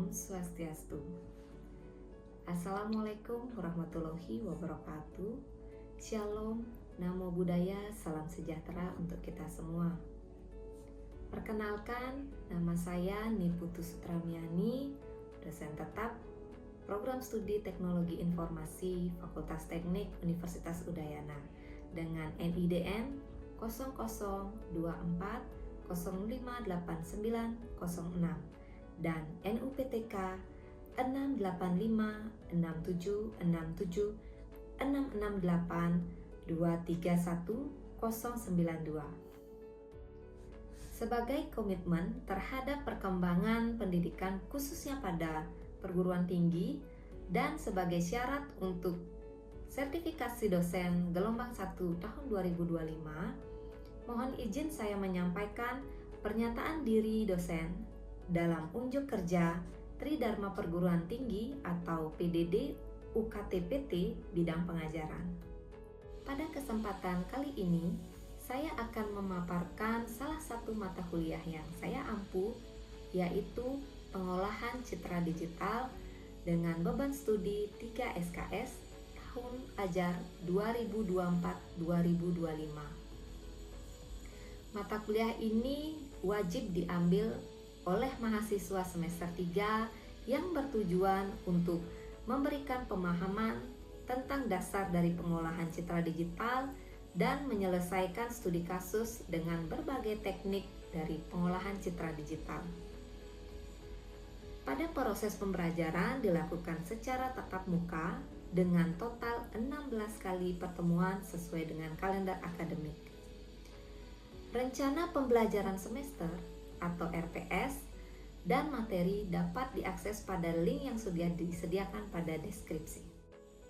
Om Swastiastu. Assalamualaikum warahmatullahi wabarakatuh. Shalom, Namo Buddhaya, salam sejahtera untuk kita semua. Perkenalkan, nama saya Niputu Sutramiani, dosen tetap Program Studi Teknologi Informasi Fakultas Teknik Universitas Udayana dengan NIDN 0024058906 dan NUPTK 685676686823192. Sebagai komitmen terhadap perkembangan pendidikan khususnya pada perguruan tinggi dan sebagai syarat untuk sertifikasi dosen gelombang 1 tahun 2025, mohon izin saya menyampaikan pernyataan diri dosen dalam unjuk kerja Tridharma Perguruan Tinggi atau PDD UKT-PT bidang pengajaran. Pada kesempatan kali ini, saya akan memaparkan salah satu mata kuliah yang saya ampu, yaitu Pengolahan Citra Digital dengan beban studi 3 SKS tahun ajar 2024-2025. Mata kuliah ini wajib diambil oleh mahasiswa semester 3 yang bertujuan untuk memberikan pemahaman tentang dasar dari pengolahan citra digital dan menyelesaikan studi kasus dengan berbagai teknik dari pengolahan citra digital. Pada proses pembelajaran dilakukan secara tatap muka dengan total 16 kali pertemuan sesuai dengan kalender akademik. Rencana pembelajaran semester atau RPS dan materi dapat diakses pada link yang sudah disediakan pada deskripsi.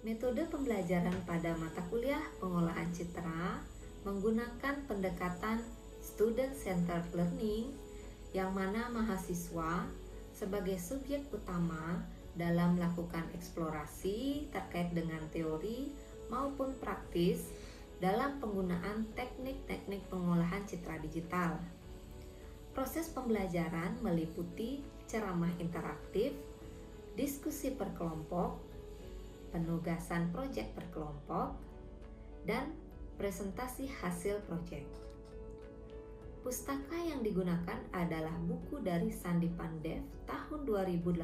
Metode pembelajaran pada mata kuliah pengolahan citra menggunakan pendekatan student-centered learning yang mana mahasiswa sebagai subjek utama dalam melakukan eksplorasi terkait dengan teori maupun praktis dalam penggunaan teknik-teknik pengolahan citra digital. Proses pembelajaran meliputi ceramah interaktif, diskusi per kelompok, penugasan proyek per kelompok, dan presentasi hasil proyek. Pustaka yang digunakan adalah buku dari Sandi Pandev tahun 2018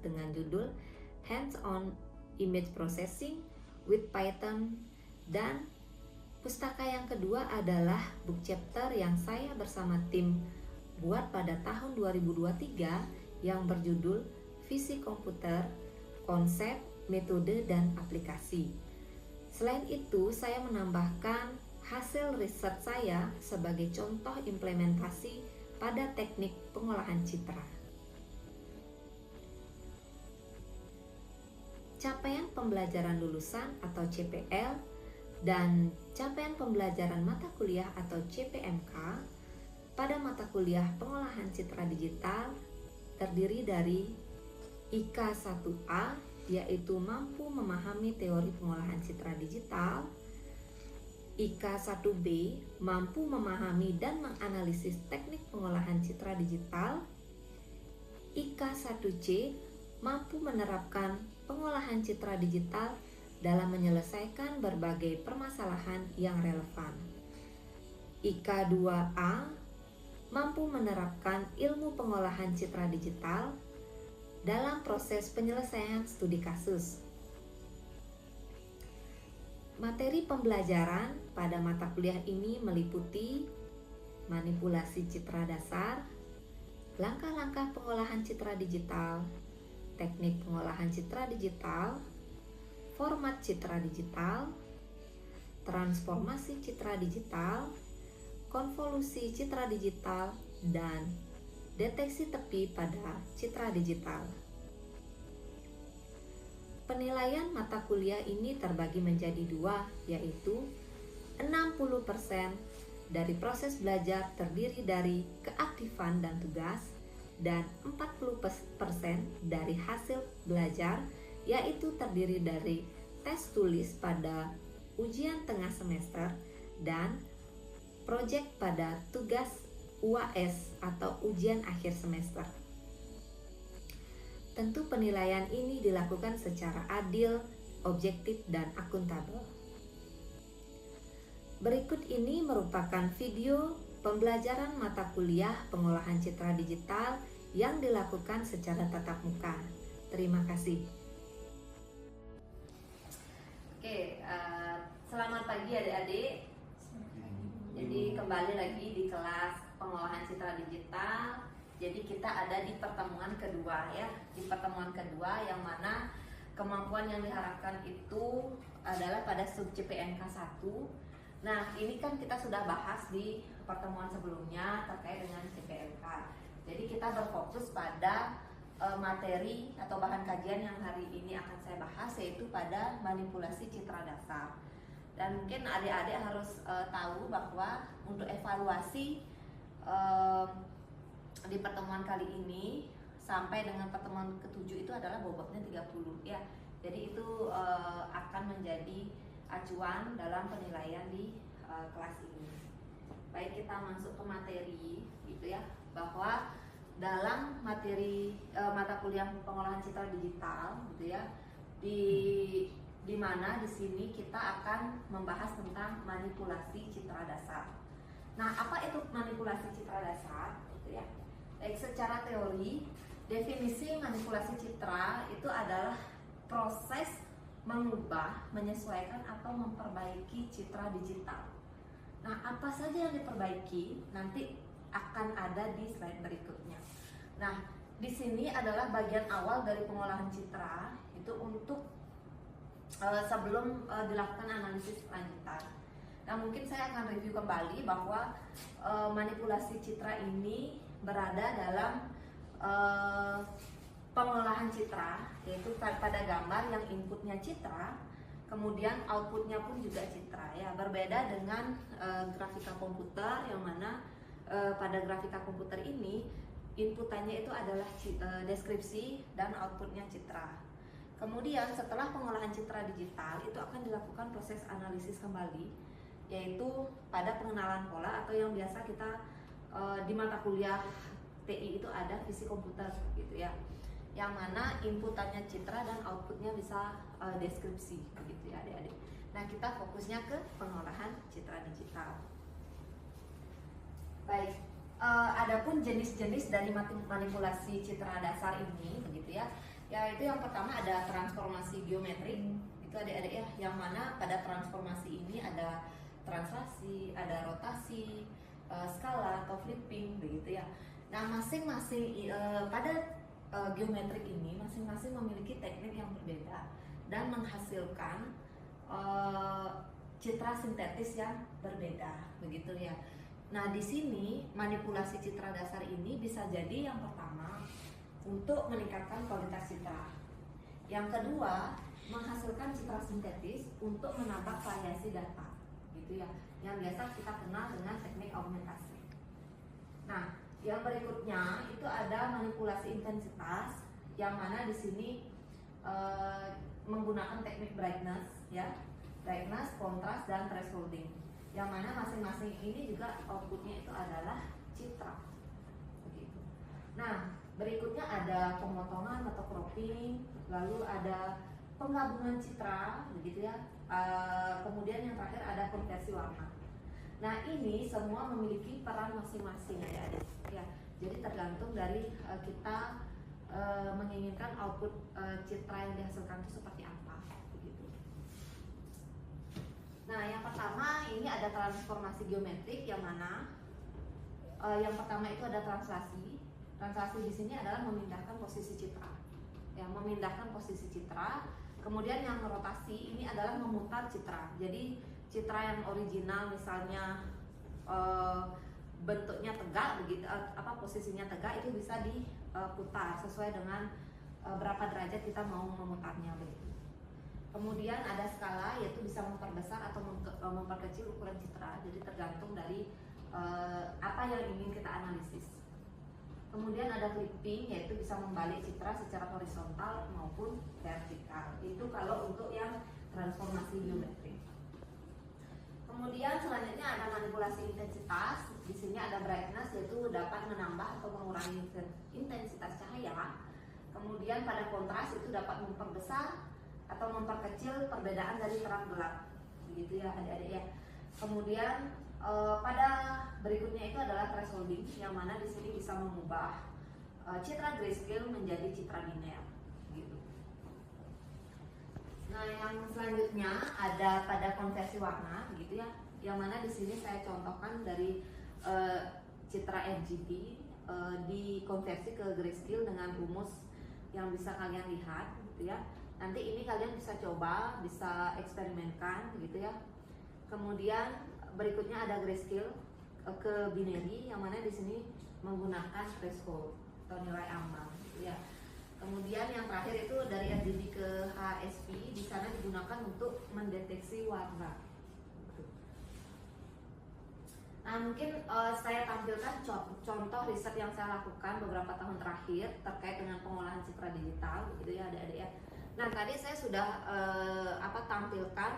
dengan judul Hands-on Image Processing with Python, dan pustaka yang kedua adalah book chapter yang saya bersama tim buat pada tahun 2023 yang berjudul Visi Komputer, Konsep, Metode, dan Aplikasi. Selain itu, saya menambahkan hasil riset saya sebagai contoh implementasi pada teknik pengolahan citra. Capaian pembelajaran lulusan atau CPL dan capaian pembelajaran mata kuliah atau CPMK pada mata kuliah pengolahan citra digital terdiri dari IK 1A, yaitu mampu memahami teori pengolahan citra digital, IK 1B, mampu memahami dan menganalisis teknik pengolahan citra digital, IK 1C, mampu menerapkan pengolahan citra digital dalam menyelesaikan berbagai permasalahan yang relevan, IK 2A, mampu menerapkan ilmu pengolahan citra digital dalam proses penyelesaian studi kasus. Materi pembelajaran pada mata kuliah ini meliputi manipulasi citra dasar, langkah-langkah pengolahan citra digital, teknik pengolahan citra digital, format citra digital, transformasi citra digital, konvolusi citra digital, dan deteksi tepi pada citra digital. Penilaian mata kuliah ini terbagi menjadi dua, yaitu 60% dari proses belajar terdiri dari keaktifan dan tugas, dan 40% dari hasil belajar, yaitu terdiri dari tes tulis pada ujian tengah semester dan proyek pada tugas UAS atau ujian akhir semester. Tentu penilaian ini dilakukan secara adil, objektif, dan akuntabel. Berikut ini merupakan video pembelajaran mata kuliah pengolahan citra digital yang dilakukan secara tatap muka. Terima kasih. Oke, selamat pagi adik-adik. Jadi kembali lagi di kelas pengolahan citra digital. Jadi kita ada di pertemuan kedua ya. Di pertemuan kedua yang mana kemampuan yang diharapkan itu adalah pada sub CPNK 1. Nah, ini kan kita sudah bahas di pertemuan sebelumnya terkait dengan CPNK. Jadi kita berfokus pada materi atau bahan kajian yang hari ini akan saya bahas, yaitu pada manipulasi citra dasar. Dan mungkin adik-adik harus tahu bahwa untuk evaluasi di pertemuan kali ini sampai dengan pertemuan ke-7 itu adalah bobotnya 30 ya. Jadi itu akan menjadi acuan dalam penilaian di kelas ini. Baik, kita masuk ke materi gitu ya, bahwa dalam materi mata kuliah pengolahan citra digital gitu ya, di mana di sini kita akan membahas tentang manipulasi citra dasar. Nah, apa itu manipulasi citra dasar? Gitu ya. Baik, secara teori, definisi manipulasi citra itu adalah proses mengubah, menyesuaikan atau memperbaiki citra digital. Nah, apa saja yang diperbaiki nanti akan ada di slide berikutnya. Nah, di sini adalah bagian awal dari pengolahan citra itu untuk sebelum dilakukan analisis lanjutan. Nah, mungkin saya akan review kembali bahwa manipulasi citra ini berada dalam pengolahan citra, yaitu pada gambar yang inputnya citra, kemudian outputnya pun juga citra ya. Berbeda dengan grafika komputer yang mana pada grafika komputer ini inputannya itu adalah deskripsi dan outputnya citra. Kemudian setelah pengolahan citra digital itu akan dilakukan proses analisis kembali, yaitu pada pengenalan pola atau yang biasa kita di mata kuliah TI itu ada fisik komputer gitu ya, yang mana inputannya citra dan outputnya bisa deskripsi begitu ya adik-adik. Nah, kita fokusnya ke pengolahan citra digital. Baik, adapun jenis-jenis dari manipulasi citra dasar ini begitu ya. Yaitu yang pertama ada transformasi geometrik, itu adik-adik ya, yang mana pada transformasi ini ada translasi, ada rotasi, skala atau flipping begitu ya. Nah, masing-masing pada geometrik ini masing-masing memiliki teknik yang berbeda dan menghasilkan citra sintetis yang berbeda begitu ya. Nah, di sini manipulasi citra dasar ini bisa jadi yang pertama untuk meningkatkan kualitas citra. Yang kedua, menghasilkan citra sintetis untuk menambah variasi data, gitu ya. Yang biasa kita kenal dengan teknik augmentasi. Nah, yang berikutnya itu ada manipulasi intensitas, yang mana di sini menggunakan teknik brightness, ya, brightness, kontras, dan thresholding. Yang mana masing-masing ini juga outputnya itu adalah citra. Begitu. Nah, berikutnya ada pemotongan atau cropping, lalu ada penggabungan citra, begitu ya. Kemudian yang terakhir ada konversi warna. Nah, ini semua memiliki peran masing-masing ya. Jadi tergantung dari kita menginginkan output citra yang dihasilkan itu seperti apa, begitu. Nah, yang pertama ini ada transformasi geometrik, yang mana yang pertama itu ada translasi. Translasi di sini adalah memindahkan posisi citra, ya, memindahkan posisi citra. Kemudian yang rotasi ini adalah memutar citra. Jadi citra yang original misalnya bentuknya tegak, begitu, posisinya tegak, itu bisa diputar sesuai dengan berapa derajat kita mau memutarnya begitu. Kemudian ada skala, yaitu bisa memperbesar atau memperkecil ukuran citra. Jadi tergantung dari apa yang ingin kita analisis. Kemudian ada flipping, yaitu bisa membalik citra secara horizontal maupun vertikal. Itu kalau untuk yang transformasi geometrik. Kemudian selanjutnya ada manipulasi intensitas. Di sini ada brightness, yaitu dapat menambah atau mengurangi intensitas cahaya. Kemudian pada kontras itu dapat memperbesar atau memperkecil perbedaan dari terang gelap, begitu ya adik-adik ya. Kemudian pada berikutnya itu adalah thresholding, yang mana di sini bisa mengubah citra grayscale menjadi citra biner, gitu. Nah, yang selanjutnya ada pada konversi warna, gitu ya, yang mana di sini saya contohkan dari citra RGB dikonversi ke grayscale dengan rumus yang bisa kalian lihat, gitu ya. Nanti ini kalian bisa coba, bisa eksperimenkan, gitu ya. Kemudian berikutnya ada grayscale ke binary, yang mana di sini menggunakan threshold atau nilai ambang, gitu ya. Kemudian yang terakhir itu dari RGB ke HSP, di sana digunakan untuk mendeteksi warna. Nah, mungkin saya tampilkan contoh riset yang saya lakukan beberapa tahun terakhir terkait dengan pengolahan citra digital, gitu ya adik-adik ya. Nah, tadi saya sudah tampilkan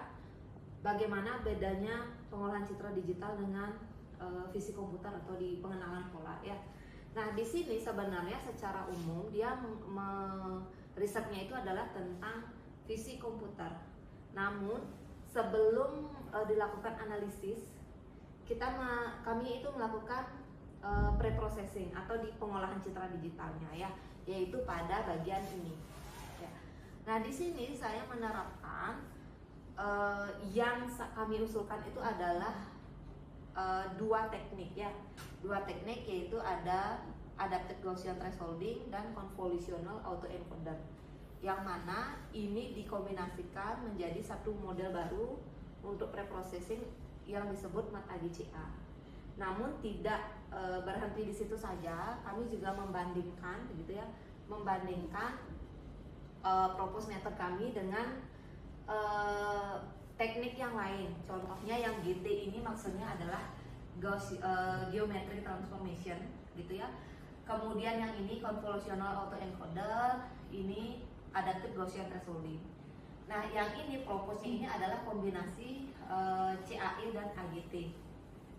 bagaimana bedanya pengolahan citra digital dengan visi komputer atau di pengenalan pola ya. Nah, di sini sebenarnya secara umum dia risetnya itu adalah tentang visi komputer. Namun sebelum dilakukan analisis, kami itu melakukan pre-processing atau di pengolahan citra digitalnya ya, yaitu pada bagian ini. Ya. Nah, di sini saya menerapkan yang kami usulkan itu adalah dua teknik ya, yaitu ada adaptive Gaussian thresholding dan convolutional autoencoder, yang mana ini dikombinasikan menjadi satu model baru untuk pre-processing yang disebut MAT-AGCA. Namun tidak berhenti di situ saja, kami juga membandingkan, gitu ya, propose method kami dengan teknik yang lain. Contohnya yang GT ini maksudnya adalah geometric transformation, gitu ya. Kemudian yang ini convolutional autoencoder, ini adaptive Gaussian thresholding. Nah, yang ini propose-nya ini adalah kombinasi CAI dan AGT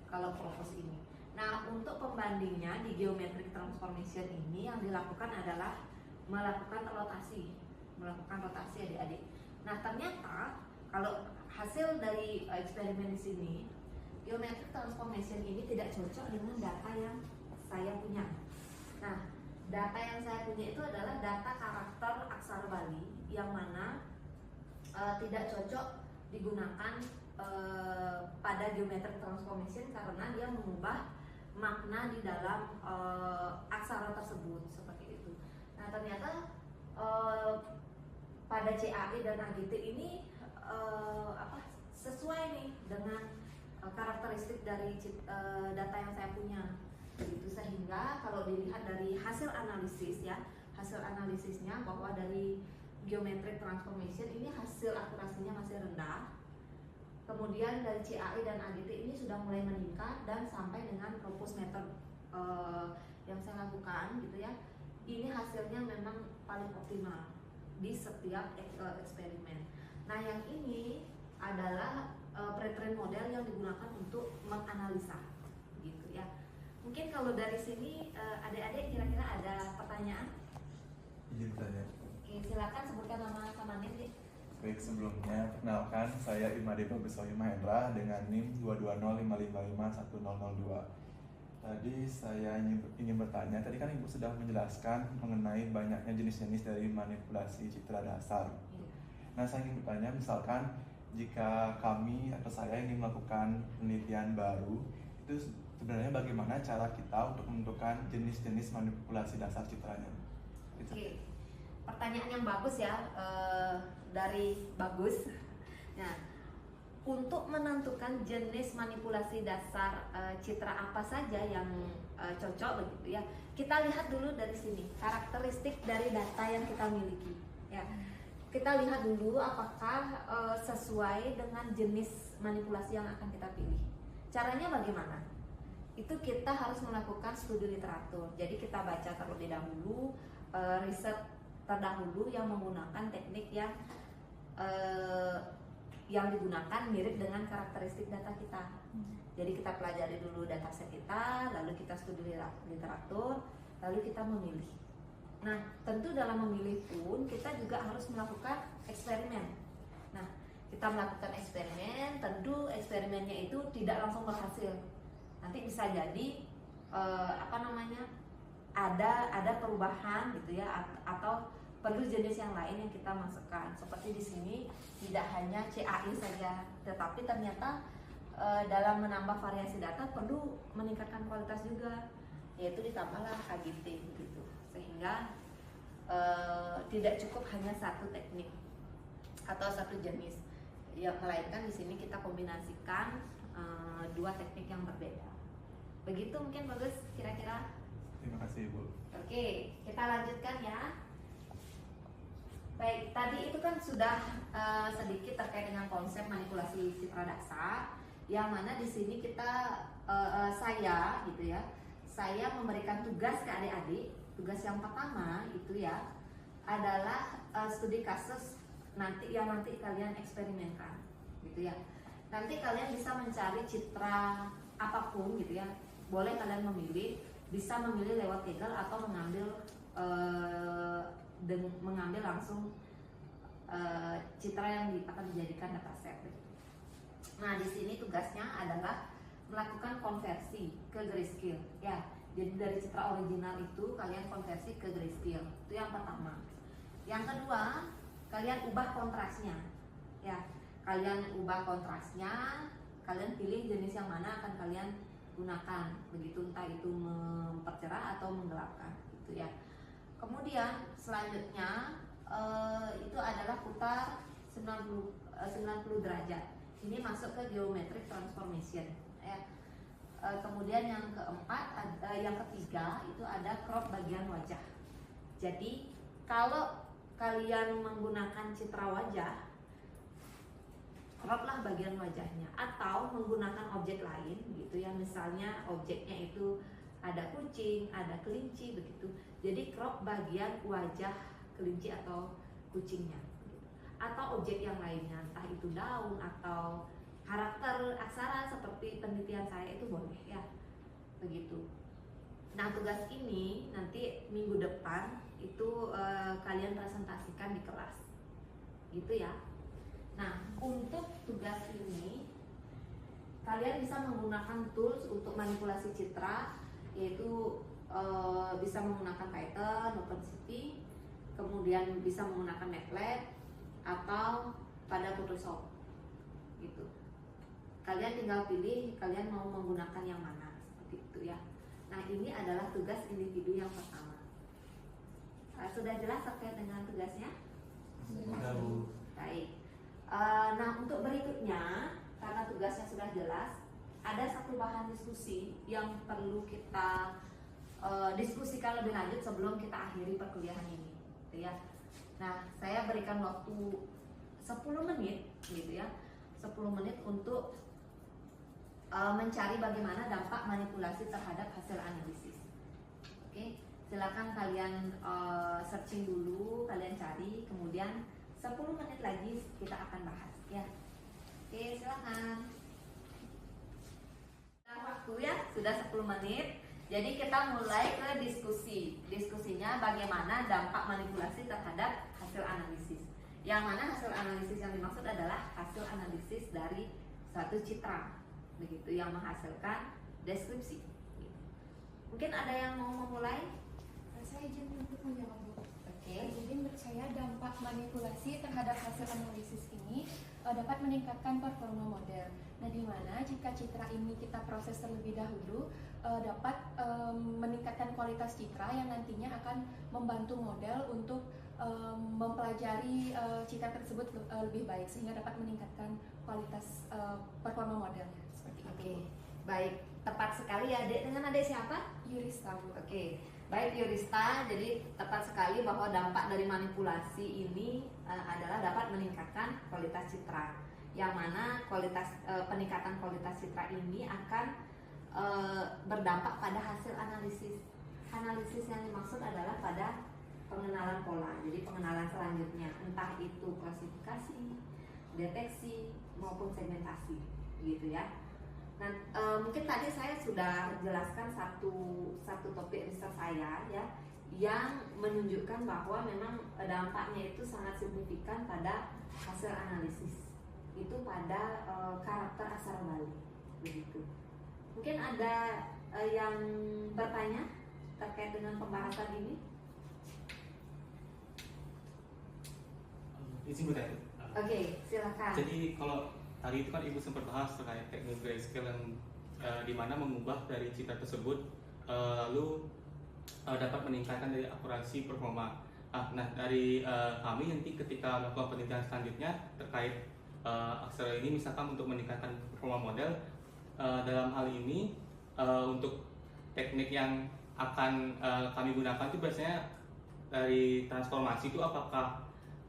kalau propose ini. Nah, untuk pembandingnya di geometric transformation ini yang dilakukan adalah melakukan rotasi adik-adik. Nah, ternyata kalau hasil dari eksperimen di sini, geometric transformation ini tidak cocok dengan data yang saya punya. Nah, data yang saya punya itu adalah data karakter aksara Bali, yang mana tidak cocok digunakan pada geometric transformation karena dia mengubah makna di dalam aksara tersebut, seperti itu. Nah, ternyata pada CAI dan AGT ini sesuai nih dengan karakteristik dari data yang saya punya, gitu. Sehingga kalau dilihat dari hasil analisisnya bahwa dari geometric transformation ini hasil akurasinya masih rendah. Kemudian dari CAI dan AGT ini sudah mulai meningkat dan sampai dengan propose method yang saya lakukan, gitu ya. Ini hasilnya memang paling optimal di setiap eksperimen. Nah, yang ini adalah pre-train model yang digunakan untuk menganalisa, gitu ya. Mungkin kalau dari sini adik-adik kira-kira ada pertanyaan? Izin bertanya. Oke, silakan sebutkan nama samaran deh. Baik, sebelumnya perkenalkan saya Imade Bagusohi Mahendra dengan NIM 22055510002. Tadi saya ingin bertanya, tadi kan Ibu sudah menjelaskan mengenai banyaknya jenis-jenis dari manipulasi citra dasar. Nah, saya ingin bertanya, misalkan jika kami atau saya ingin melakukan penelitian baru, itu sebenarnya bagaimana cara kita untuk menentukan jenis-jenis manipulasi dasar citranya? Oke, pertanyaan yang bagus ya, dari Bagus. Nah, untuk menentukan jenis manipulasi dasar citra apa saja yang cocok, begitu ya, kita lihat dulu dari sini karakteristik dari data yang kita miliki ya. Kita lihat dulu apakah sesuai dengan jenis manipulasi yang akan kita pilih. Caranya bagaimana? Itu kita harus melakukan studi literatur. Jadi kita baca terlebih dahulu riset terdahulu yang menggunakan teknik yang digunakan mirip dengan karakteristik data kita. Jadi kita pelajari dulu dataset kita, lalu kita studi literatur, lalu kita memilih. Nah, tentu dalam memilih pun kita juga harus melakukan eksperimen. Nah, kita melakukan eksperimen, tentu eksperimennya itu tidak langsung berhasil. Nanti bisa jadi ada perubahan gitu ya, atau perlu jenis yang lain yang kita masukkan. Seperti di sini tidak hanya CAI saja, tetapi ternyata dalam menambah variasi data perlu meningkatkan kualitas juga, yaitu ditambahlah AGT gitu. Sehingga tidak cukup hanya satu teknik atau satu jenis, ya, melainkan di sini kita kombinasikan dua teknik yang berbeda. Begitu mungkin bagus kira-kira. Terima kasih Ibu. Oke, kita lanjutkan ya. Baik, tadi itu kan sudah sedikit terkait dengan konsep manipulasi citra dasar, yang mana di sini saya gitu ya, saya memberikan tugas ke adik-adik. Tugas yang pertama itu ya adalah studi kasus nanti kalian eksperimenkan gitu ya. Nanti kalian bisa mencari citra apapun gitu ya. Boleh kalian memilih, bisa memilih lewat Kaggle atau mengambil langsung citra yang akan dijadikan dataset. Nah, di sini tugasnya adalah melakukan konversi ke grayscale ya. Jadi dari citra original itu kalian konversi ke grayscale. Itu yang pertama. Yang kedua, kalian ubah kontrasnya. Ya, kalian ubah kontrasnya, kalian pilih jenis yang mana akan kalian gunakan. Begitu, entah itu mempercerah atau menggelapkan gitu ya. Kemudian selanjutnya itu adalah putar 90 derajat. Ini masuk ke geometric transformation ya. Kemudian yang ketiga itu ada crop bagian wajah. Jadi kalau kalian menggunakan citra wajah, croplah bagian wajahnya, atau menggunakan objek lain gitu ya. Misalnya objeknya itu ada kucing, ada kelinci begitu. Jadi crop bagian wajah kelinci atau kucingnya gitu. Atau objek yang lainnya, entah itu daun atau karakter aksara seperti penelitian saya itu boleh ya, begitu. Nah, tugas ini nanti minggu depan itu kalian presentasikan di kelas gitu ya. Nah, untuk tugas ini kalian bisa menggunakan tools untuk manipulasi citra, yaitu bisa menggunakan Python, OpenCV, kemudian bisa menggunakan MATLAB atau pada Photoshop gitu. Kalian tinggal pilih kalian mau menggunakan yang mana, seperti itu ya. Nah, ini adalah tugas individu yang pertama. Sudah jelas terkait dengan tugasnya? Sudah, Bu. Baik. Nah, untuk berikutnya, karena tugasnya sudah jelas, ada satu bahan diskusi yang perlu kita diskusikan lebih lanjut sebelum kita akhiri perkuliahan ini gitu ya. Nah, saya berikan waktu 10 menit gitu ya, 10 menit untuk mencari bagaimana dampak manipulasi terhadap hasil analisis. Oke, silakan kalian searching dulu, kalian cari, kemudian 10 menit lagi kita akan bahas ya. Oke, silakan. Nah, waktu ya sudah 10 menit. Jadi kita mulai ke diskusi. Diskusinya bagaimana dampak manipulasi terhadap hasil analisis. Yang mana hasil analisis yang dimaksud adalah hasil analisis dari suatu citra, begitu, yang menghasilkan deskripsi. Mungkin ada yang mau memulai? Saya izin untuk menjawab, Bu. Oke. Jadi menurut saya dampak manipulasi terhadap hasil analisis ini dapat meningkatkan performa model. Nah, di mana jika citra ini kita proses terlebih dahulu dapat meningkatkan kualitas citra yang nantinya akan membantu model untuk mempelajari citra tersebut lebih baik, sehingga dapat meningkatkan kualitas performa modelnya seperti itu. Oke, baik, tepat sekali ya, Dek. Dengan Adik siapa? Yurista, Bu. Oke, baik Yurista. Jadi tepat sekali bahwa dampak dari manipulasi ini adalah dapat meningkatkan kualitas citra. Yang mana peningkatan kualitas citra ini akan berdampak pada hasil analisis. Analisis yang dimaksud adalah pada pengenalan pola. Jadi pengenalan selanjutnya, entah itu klasifikasi, deteksi maupun segmentasi, gitu ya. Nah, mungkin tadi saya sudah jelaskan satu topik riset saya ya, yang menunjukkan bahwa memang dampaknya itu sangat signifikan pada hasil analisis itu pada karakter aksara Bali begitu. Mungkin ada yang bertanya terkait dengan pembahasan ini? Izin bertanya. Oke, silakan. Jadi kalau tadi itu kan Ibu sempat bahas terkait teknik grayscale yang di mana mengubah dari citra tersebut lalu dapat meningkatkan dari akurasi performa. Nah dari kami nanti ketika melakukan penelitian selanjutnya terkait aksara ini, misalkan untuk meningkatkan performa model, dalam hal ini untuk teknik yang akan kami gunakan itu biasanya dari transformasi itu apakah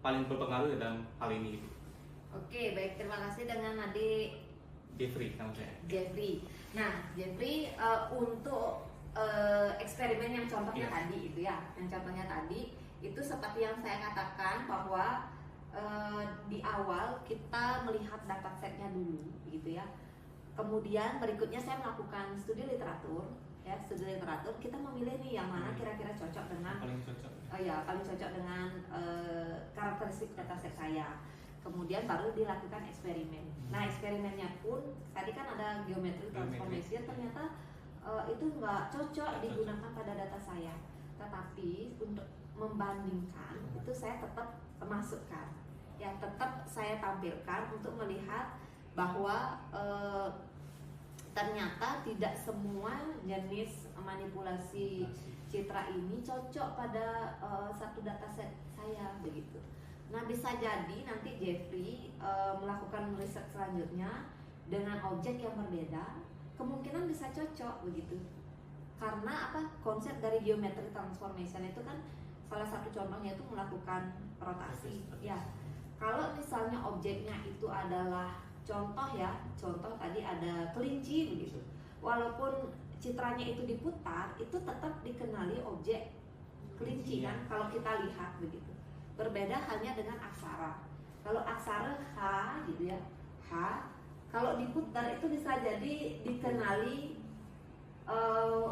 paling berpengaruh dalam hal ini? Oke, baik, terima kasih dengan adik Jeffrey, nama saya. Jeffrey. Nah, Jeffrey untuk eksperimen yang contohnya tadi itu ya, yang contohnya tadi itu seperti yang saya katakan bahwa di awal kita melihat datasetnya dulu, gitu ya. Kemudian berikutnya saya melakukan studi literatur, ya studi literatur. Kita memilih nih yang mana kira-kira cocok dengan Paling cocok. paling cocok dengan karakteristik dataset saya. Kemudian baru dilakukan eksperimen. Nah eksperimennya pun tadi kan ada geometri transformation, ternyata itu nggak cocok digunakan pada data saya. Tetapi untuk membandingkan itu saya tetap masukkan, ya tetap saya tampilkan untuk melihat bahwa ternyata tidak semua jenis manipulasi citra ini cocok pada satu dataset saya begitu. Nah bisa jadi nanti Jeffrey melakukan riset selanjutnya dengan objek yang berbeda, kemungkinan bisa cocok begitu. Karena apa? Konsep dari geometri transformation itu kan salah satu contohnya itu melakukan rotasi. Ya, kalau misalnya objeknya itu adalah contoh tadi ada kelinci begitu. Walaupun citranya itu diputar, itu tetap dikenali objek kelinci kan kalau kita lihat begitu. Berbeda hanya dengan aksara. Kalau aksara H gitu ya, H kalau diputar itu bisa jadi dikenali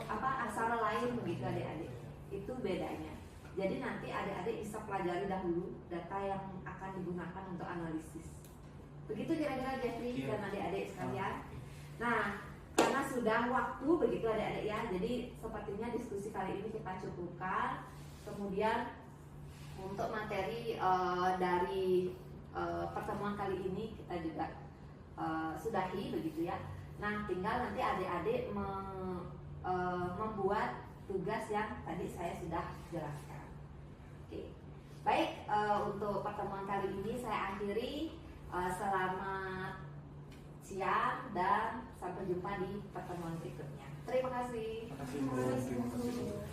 aksara lain begitu adik-adik. Itu bedanya. Jadi nanti adik-adik bisa pelajari dahulu data yang akan digunakan untuk analisis. Begitu kira-kira Jeffrey dan adik-adik sekalian. Nah, karena sudah waktu begitu adik-adik ya. Jadi sepertinya diskusi kali ini kita cukupkan. Kemudian untuk materi dari pertemuan kali ini kita juga sudahi begitu ya. Nah, tinggal nanti adik-adik membuat tugas yang tadi saya sudah jelaskan. Oke. Baik, untuk pertemuan kali ini saya akhiri. Selamat siang dan sampai jumpa di pertemuan berikutnya. Terima kasih. Terima kasih Bu. Terima kasih.